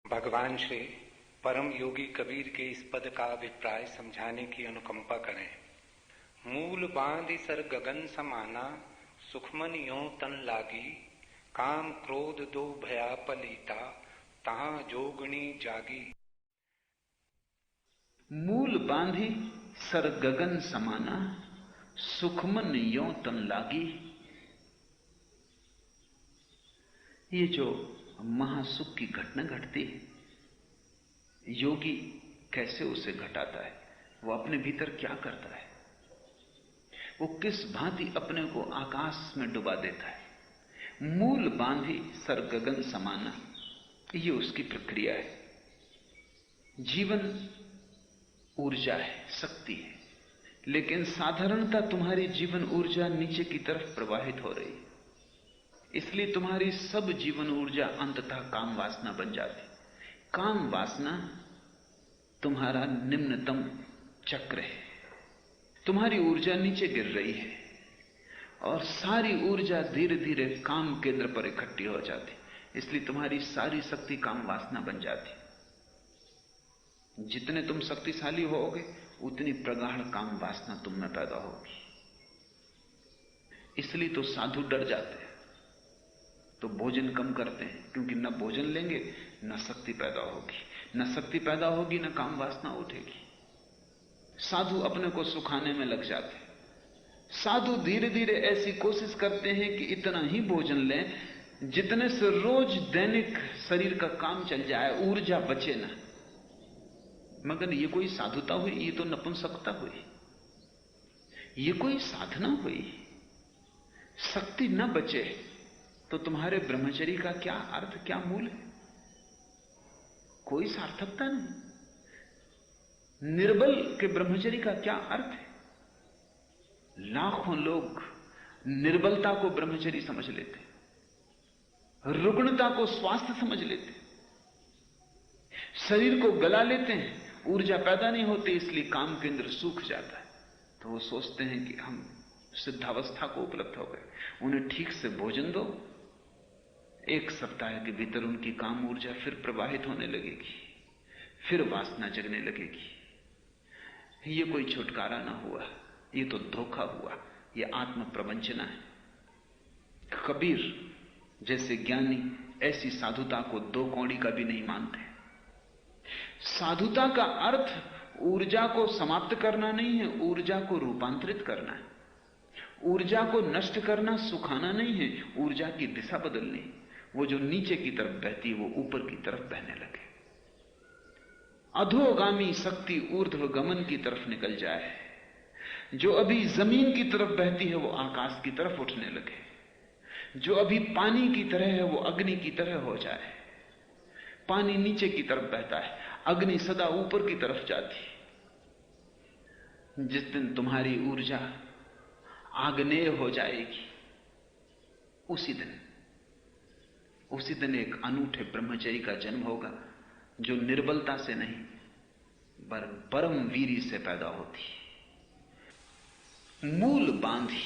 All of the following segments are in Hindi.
भगवान श्री परम योगी कबीर के इस पद का अभिप्राय समझाने की अनुकंपा करें। मूल बांधि सर गगन समाना, सुखमन यों तन लागी, काम क्रोध दो भया पलीता, तहां जोगणी जागी। मूल बांधि सर गगन समाना, सुखमन यों तन लागी। ये जो महासुख की घटना घटती है, योगी कैसे उसे घटाता है, वो अपने भीतर क्या करता है, वो किस भांति अपने को आकाश में डुबा देता है। मूल बांधि सर गगन समाना, ये उसकी प्रक्रिया है। जीवन ऊर्जा है, शक्ति है, लेकिन साधारणतः तुम्हारी जीवन ऊर्जा नीचे की तरफ प्रवाहित हो रही है। इसलिए तुम्हारी सब जीवन ऊर्जा अंततः काम वासना बन जाती। काम वासना तुम्हारा निम्नतम चक्र है। तुम्हारी ऊर्जा नीचे गिर रही है और सारी ऊर्जा धीरे धीरे काम केंद्र पर इकट्ठी हो जाती। इसलिए तुम्हारी सारी शक्ति काम वासना बन जाती। जितने तुम शक्तिशाली होगे उतनी प्रगाढ़ काम वासना तुम में पैदा होगी। इसलिए तो साधु डर जाते हैं, तो भोजन कम करते हैं, क्योंकि न भोजन लेंगे न शक्ति पैदा होगी, न शक्ति पैदा होगी न काम वासना उठेगी। साधु अपने को सुखाने में लग जाते हैं। साधु धीरे धीरे ऐसी कोशिश करते हैं कि इतना ही भोजन लें जितने से रोज दैनिक शरीर का काम चल जाए, ऊर्जा बचे ना। मगर ये कोई साधुता हुई? ये तो नपुंसकता हुई। ये कोई साधना हुई? शक्ति न बचे तो तुम्हारे ब्रह्मचर्य का क्या अर्थ, क्या मूल है? कोई सार्थकता नहीं। निर्बल के ब्रह्मचर्य का क्या अर्थ है? लाखों लोग निर्बलता को ब्रह्मचर्य समझ लेते, रुग्णता को स्वास्थ्य समझ लेते, शरीर को गला लेते हैं, ऊर्जा पैदा नहीं होती, इसलिए काम केंद्र सूख जाता है। तो वो सोचते हैं कि हम सिद्धावस्था को उपलब्ध हो गए। उन्हें ठीक से भोजन दो, एक सप्ताह के भीतर उनकी काम ऊर्जा फिर प्रवाहित होने लगेगी, फिर वासना जगने लगेगी। ये कोई छुटकारा ना हुआ, ये तो धोखा हुआ, ये आत्म प्रवंचना है। कबीर जैसे ज्ञानी ऐसी साधुता को दो कौड़ी का भी नहीं मानते। साधुता का अर्थ ऊर्जा को समाप्त करना नहीं है, ऊर्जा को रूपांतरित करना है। ऊर्जा को नष्ट करना, सुखाना नहीं है, ऊर्जा की दिशा बदलनी। वो जो नीचे की तरफ बहती है वो ऊपर की तरफ बहने लगे। अधोगामी शक्ति ऊर्ध्व गमन की तरफ निकल जाए। जो अभी जमीन की तरफ बहती है वो आकाश की तरफ उठने लगे। जो अभी पानी की तरह है वो अग्नि की तरह हो जाए। पानी नीचे की तरफ बहता है, अग्नि सदा ऊपर की तरफ जाती। जिस दिन तुम्हारी ऊर्जा आग्नेय हो जाएगी, उसी दिन एक अनूठे ब्रह्मचर्य का जन्म होगा, जो निर्बलता से नहीं परम वीरी से पैदा होती। मूल बांधी,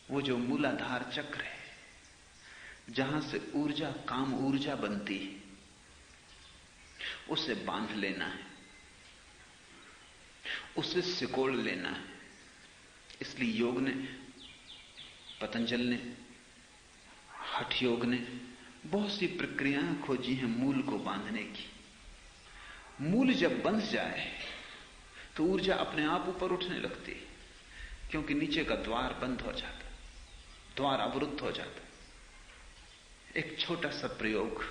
वो जो मूलाधार चक्र है, जहां से ऊर्जा काम ऊर्जा बनती है, उसे बांध लेना है, उसे सिकोड़ लेना है। इसलिए योग ने, पतंजल ने, हठ योग ने बहुत सी प्रक्रियाएं खोजी हैं मूल को बांधने की। मूल जब बंध जाए तो ऊर्जा अपने आप ऊपर उठने लगती है, क्योंकि नीचे का द्वार बंद हो जाता, द्वार अवरुद्ध हो जाता। एक छोटा सा प्रयोग,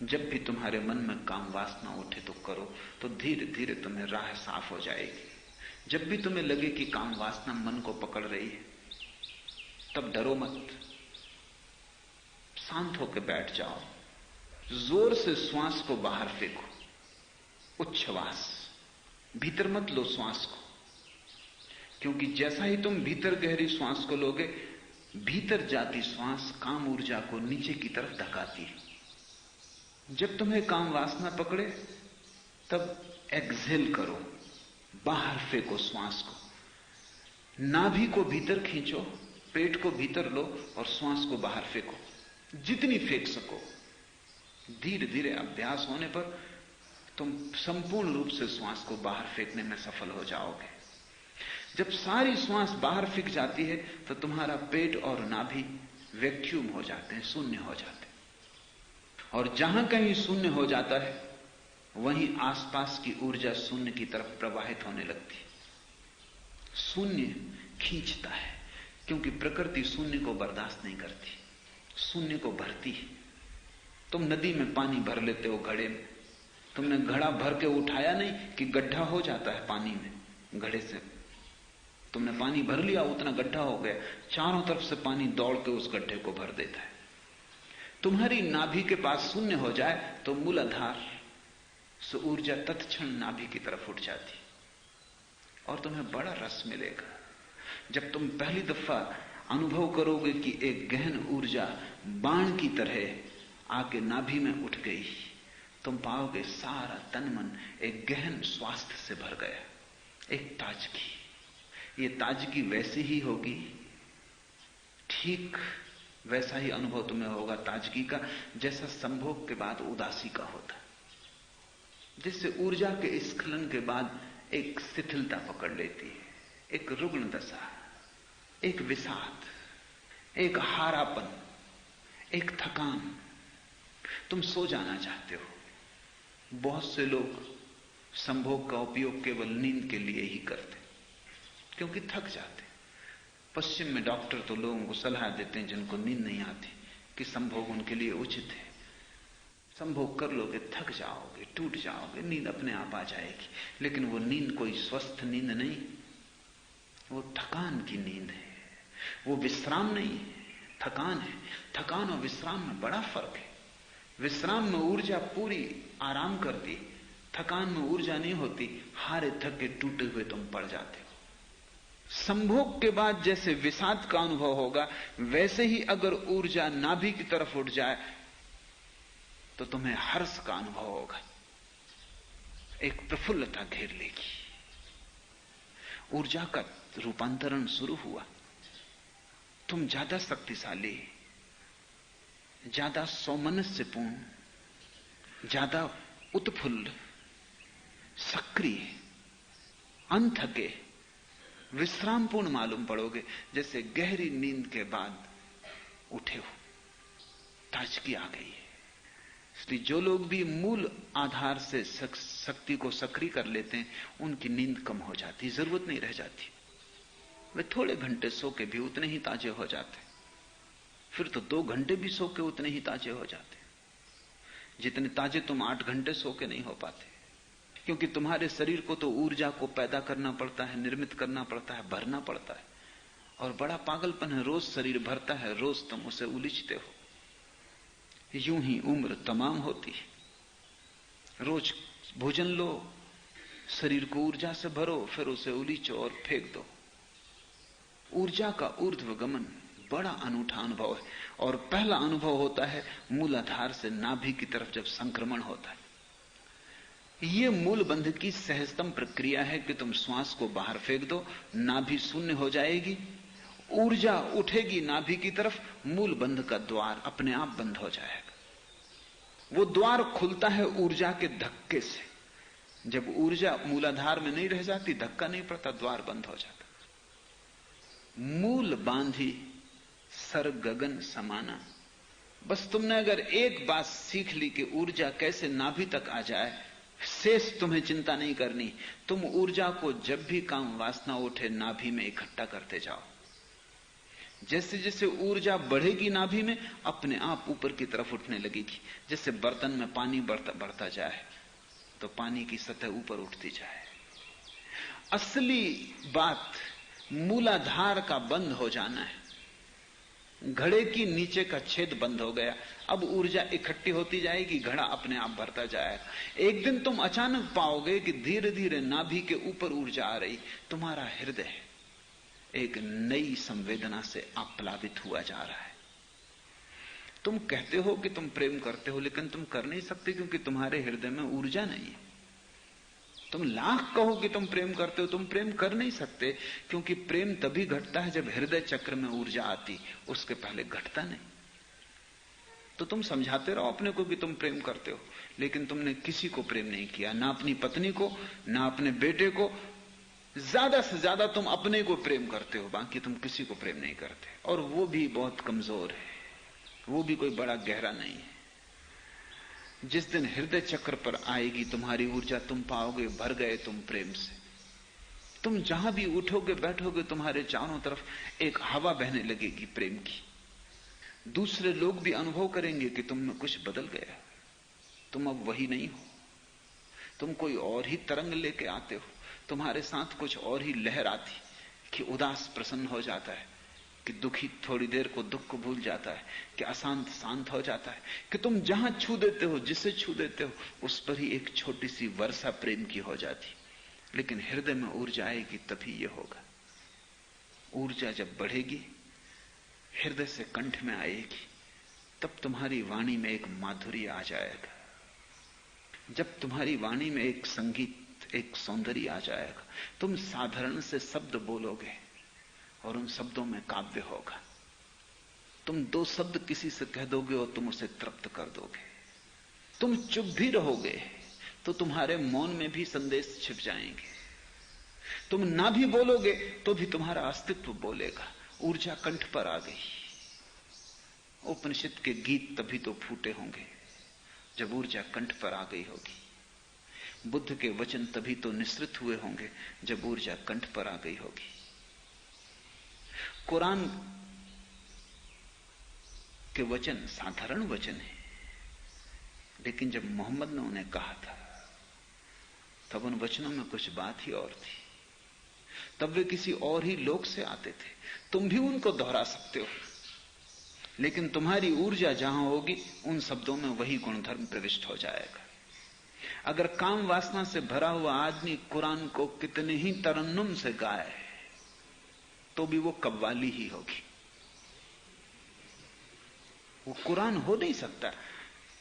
जब भी तुम्हारे मन में काम वासना उठे तो करो, तो धीरे धीरे तुम्हें राह साफ हो जाएगी। जब भी तुम्हें लगे कि काम वासना मन को पकड़ रही है, तब डरो मत, शांत होकर बैठ जाओ, जोर से श्वास को बाहर फेंको, उच्छ्वास, भीतर मत लो श्वास को, क्योंकि जैसा ही तुम भीतर गहरी श्वास को लोगे, भीतर जाती श्वास काम ऊर्जा को नीचे की तरफ धकाती है। जब तुम्हें काम वासना पकड़े तब एक्सहेल करो, बाहर फेंको श्वास को, नाभि को भीतर खींचो, पेट को भीतर लो और श्वास को बाहर फेंको, जितनी फेंक सको। धीरे धीरे अभ्यास होने पर तुम संपूर्ण रूप से श्वास को बाहर फेंकने में सफल हो जाओगे। जब सारी श्वास बाहर फेंक जाती है तो तुम्हारा पेट और नाभि वैक्यूम हो जाते हैं, शून्य हो जाते हैं। और जहां कहीं शून्य हो जाता है वहीं आसपास की ऊर्जा शून्य की तरफ प्रवाहित होने लगती है। शून्य खींचता है, क्योंकि प्रकृति शून्य को बर्दाश्त नहीं करती, शून्य को भरती है। तुम नदी में पानी भर लेते हो घड़े में, तुमने घड़ा भर के उठाया नहीं कि गड्ढा हो जाता है पानी में। घड़े से तुमने पानी भर लिया, उतना गड्ढा हो गया, चारों तरफ से पानी दौड़ के उस गड्ढे को भर देता है। तुम्हारी नाभि के पास शून्य हो जाए तो मूलाधार से ऊर्जा तत्क्षण नाभि की तरफ उठ जाती और तुम्हें बड़ा रस मिलेगा। जब तुम पहली दफा अनुभव करोगे कि एक गहन ऊर्जा बाण की तरह आके नाभि में उठ गई, तुम पाओगे सारा तन मन एक गहन स्वास्थ्य से भर गया, एक ताजगी। ये ताजगी वैसी ही होगी, ठीक वैसा ही अनुभव तुम्हें होगा ताजगी का जैसा संभोग के बाद उदासी का होता, जिससे ऊर्जा के स्खलन के बाद एक शिथिलता पकड़ लेती है, एक रुग्ण दशा, एक विषाद, एक हारापन, एक थकान। तुम सो जाना चाहते हो। बहुत से लोग संभोग का उपयोग केवल नींद के लिए ही करते, क्योंकि थक जाते। पश्चिम में डॉक्टर तो लोगों को सलाह देते हैं जिनको नींद नहीं आती कि संभोग उनके लिए उचित है। संभोग कर लोगे, थक जाओगे, टूट जाओगे, नींद अपने आप आ जाएगी। लेकिन वो नींद कोई स्वस्थ नींद नहीं, वो थकान की नींद है, वो विश्राम नहीं है, थकान है। थकान और विश्राम में बड़ा फर्क है। विश्राम में ऊर्जा पूरी आराम करती, थकान में ऊर्जा नहीं होती, हारे थके टूटे हुए तुम पड़ जाते हो। संभोग के बाद जैसे विषाद का अनुभव होगा, वैसे ही अगर ऊर्जा नाभि की तरफ उठ जाए तो तुम्हें हर्ष का अनुभव होगा, एक प्रफुल्लता घेर लेगी। ऊर्जा का रूपांतरण शुरू हुआ। तुम ज्यादा शक्तिशाली, ज्यादा सौमनस्यपूर्ण, ज्यादा उत्फुल्ल, सक्रिय, अनथके, विश्रामपूर्ण मालूम पड़ोगे, जैसे गहरी नींद के बाद उठे हो, ताजगी आ गई है। इसलिए जो लोग भी मूल आधार से शक्ति को सक्रिय कर लेते हैं, उनकी नींद कम हो जाती, जरूरत नहीं रह जाती। वे थोड़े घंटे सो के भी उतने ही ताजे हो जाते, फिर तो 2 घंटे भी सो के उतने ही ताजे हो जाते, जितने ताजे तुम 8 घंटे सो के नहीं हो पाते। क्योंकि तुम्हारे शरीर को तो ऊर्जा को पैदा करना पड़ता है, निर्मित करना पड़ता है, भरना पड़ता है। और बड़ा पागलपन है, रोज शरीर भरता है, रोज तुम उसे उलीचते हो। यूं ही उम्र तमाम होती है। रोज भोजन लो, शरीर को ऊर्जा से भरो, फिर उसे उलीचो और फेंक दो। ऊर्जा का ऊर्ध्वगमन बड़ा अनूठा अनुभव है। और पहला अनुभव होता है मूलाधार से नाभि की तरफ जब संक्रमण होता है। यह मूल बंध की सहजतम प्रक्रिया है कि तुम श्वास को बाहर फेंक दो, नाभि शून्य हो जाएगी, ऊर्जा उठेगी नाभि की तरफ, मूल बंध का द्वार अपने आप बंद हो जाएगा। वो द्वार खुलता है ऊर्जा के धक्के से। जब ऊर्जा मूलाधार में नहीं रह जाती, धक्का नहीं पड़ता, द्वार बंद हो जाता। मूल बांधी सर गगन समाना। बस तुमने अगर एक बात सीख ली कि ऊर्जा कैसे नाभि तक आ जाए, शेष तुम्हें चिंता नहीं करनी। तुम ऊर्जा को जब भी काम वासना उठे नाभि में इकट्ठा करते जाओ। जैसे जैसे ऊर्जा बढ़ेगी नाभि में, अपने आप ऊपर की तरफ उठने लगेगी। जैसे बर्तन में पानी बढ़ता जाए तो पानी की सतह ऊपर उठती जाए। असली बात मूलाधार का बंद हो जाना है। घड़े की नीचे का छेद बंद हो गया, अब ऊर्जा इकट्ठी होती जाएगी, घड़ा अपने आप भरता जाएगा। एक दिन तुम अचानक पाओगे कि धीरे धीरे नाभि के ऊपर ऊर्जा आ रही। तुम्हारा हृदय एक नई संवेदना से आप्लावित हुआ जा रहा है। तुम कहते हो कि तुम प्रेम करते हो, लेकिन तुम कर नहीं सकते क्योंकि तुम्हारे हृदय में ऊर्जा नहीं है। तुम लाख कहो कि तुम प्रेम करते हो, तुम प्रेम कर नहीं सकते क्योंकि प्रेम तभी घटता है जब हृदय चक्र में ऊर्जा आती, उसके पहले घटता नहीं। तो तुम समझाते रहो अपने को कि तुम प्रेम करते हो, लेकिन तुमने किसी को प्रेम नहीं किया, ना अपनी पत्नी को, ना अपने बेटे को। ज्यादा से ज्यादा तुम अपने को प्रेम करते हो, बाकी तुम किसी को प्रेम नहीं करते, और वो भी बहुत कमजोर है, वो भी कोई बड़ा गहरा नहीं है। जिस दिन हृदय चक्र पर आएगी तुम्हारी ऊर्जा, तुम पाओगे भर गए तुम प्रेम से। तुम जहां भी उठोगे बैठोगे, तुम्हारे चारों तरफ एक हवा बहने लगेगी प्रेम की। दूसरे लोग भी अनुभव करेंगे कि तुम में कुछ बदल गया, तुम अब वही नहीं हो, तुम कोई और ही तरंग लेके आते हो, तुम्हारे साथ कुछ और ही लहर आती कि उदास प्रसन्न हो जाता है, कि दुखी थोड़ी देर को दुख को भूल जाता है, कि अशांत शांत हो जाता है, कि तुम जहां छू देते हो, जिसे छू देते हो, उस पर ही एक छोटी सी वर्षा प्रेम की हो जाती। लेकिन हृदय में ऊर्जा आएगी तभी यह होगा। ऊर्जा जब बढ़ेगी, हृदय से कंठ में आएगी, तब तुम्हारी वाणी में एक माधुर्य आ जाएगा। जब तुम्हारी वाणी में एक संगीत, एक सौंदर्य आ जाएगा, तुम साधारण से शब्द बोलोगे और उन शब्दों में काव्य होगा। तुम दो शब्द किसी से कह दोगे और तुम उसे तृप्त कर दोगे। तुम चुप भी रहोगे तो तुम्हारे मौन में भी संदेश छिप जाएंगे। तुम ना भी बोलोगे तो भी तुम्हारा अस्तित्व बोलेगा। ऊर्जा कंठ पर आ गई। उपनिषद के गीत तभी तो फूटे होंगे जब ऊर्जा कंठ पर आ गई होगी। बुद्ध के वचन तभी तो निसृत हुए होंगे जब ऊर्जा कंठ पर आ गई होगी। कुरान के वचन साधारण वचन है, लेकिन जब मोहम्मद ने उन्हें कहा था तब उन वचनों में कुछ बात ही और थी। तब वे किसी और ही लोक से आते थे। तुम भी उनको दोहरा सकते हो, लेकिन तुम्हारी ऊर्जा जहां होगी उन शब्दों में वही गुणधर्म प्रविष्ट हो जाएगा। अगर काम वासना से भरा हुआ आदमी कुरान को कितने ही तरन्नुम से गाए तो भी वो कव्वाली ही होगी। वो कुरान हो नहीं सकता,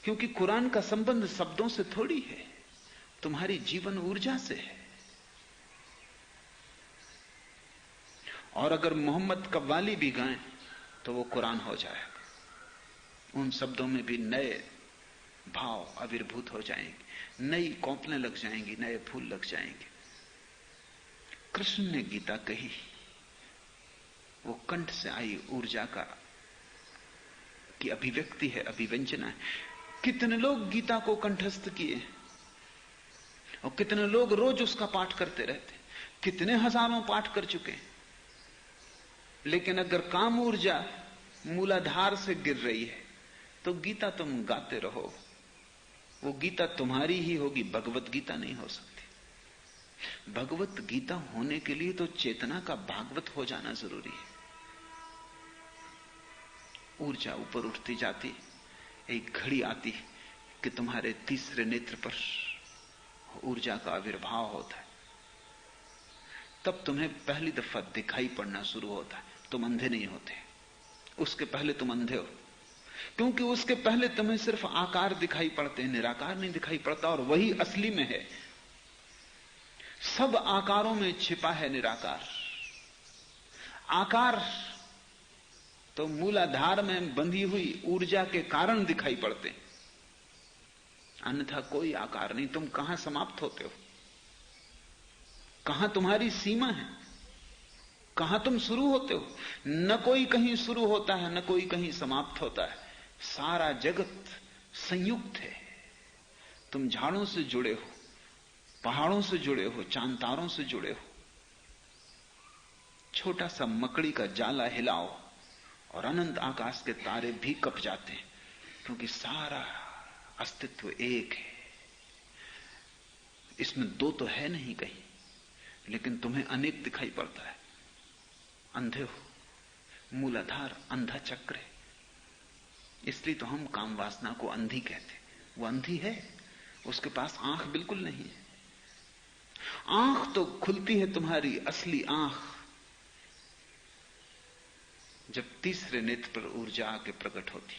क्योंकि कुरान का संबंध शब्दों से थोड़ी है, तुम्हारी जीवन ऊर्जा से है। और अगर मोहम्मद कव्वाली भी गाएं तो वो कुरान हो जाएगा। उन शब्दों में भी नए भाव आविर्भूत हो जाएंगे, नई कौपलें लग जाएंगी, नए फूल लग जाएंगे। कृष्ण ने गीता कही, वो कंठ से आई ऊर्जा की अभिव्यक्ति है, अभिव्यंजना है। कितने लोग गीता को कंठस्थ किए और कितने लोग रोज उसका पाठ करते रहते, कितने हजारों पाठ कर चुके। लेकिन अगर काम ऊर्जा मूलाधार से गिर रही है तो गीता तुम गाते रहो, वो गीता तुम्हारी ही होगी, भगवत गीता नहीं हो सकती। भगवत गीता होने के लिए तो चेतना का भागवत हो जाना जरूरी है। ऊर्जा ऊपर उठती जाती, एक घड़ी आती कि तुम्हारे तीसरे नेत्र पर ऊर्जा का आविर्भाव होता है। तब तुम्हें पहली दफा दिखाई पड़ना शुरू होता है। तुम अंधे नहीं होते, उसके पहले तुम अंधे हो, क्योंकि उसके पहले तुम्हें सिर्फ आकार दिखाई पड़ते हैं, निराकार नहीं दिखाई पड़ता, और वही असली में है। सब आकारों में छिपा है निराकार। आकार तो मूलाधार में बंधी हुई ऊर्जा के कारण दिखाई पड़ते, अन्यथा कोई आकार नहीं। तुम कहां समाप्त होते हो, कहां तुम्हारी सीमा है, कहां तुम शुरू होते हो? न कोई कहीं शुरू होता है, न कोई कहीं समाप्त होता है। सारा जगत संयुक्त है। तुम झाड़ों से जुड़े हो, पहाड़ों से जुड़े हो, चांद तारों से जुड़े हो। छोटा सा मकड़ी का जाला हिलाओ और अनंत आकाश के तारे भी कप जाते हैं, क्योंकि सारा अस्तित्व एक है। इसमें दो तो है नहीं कहीं, लेकिन तुम्हें अनेक दिखाई पड़ता है। अंधे हो, मूलाधार अंधा चक्र है। इसलिए तो हम काम वासना को अंधी कहते। वो अंधी है, उसके पास आंख बिल्कुल नहीं है। आंख तो खुलती है तुम्हारी असली आंख जब तीसरे नेत्र पर ऊर्जा आके प्रकट होती।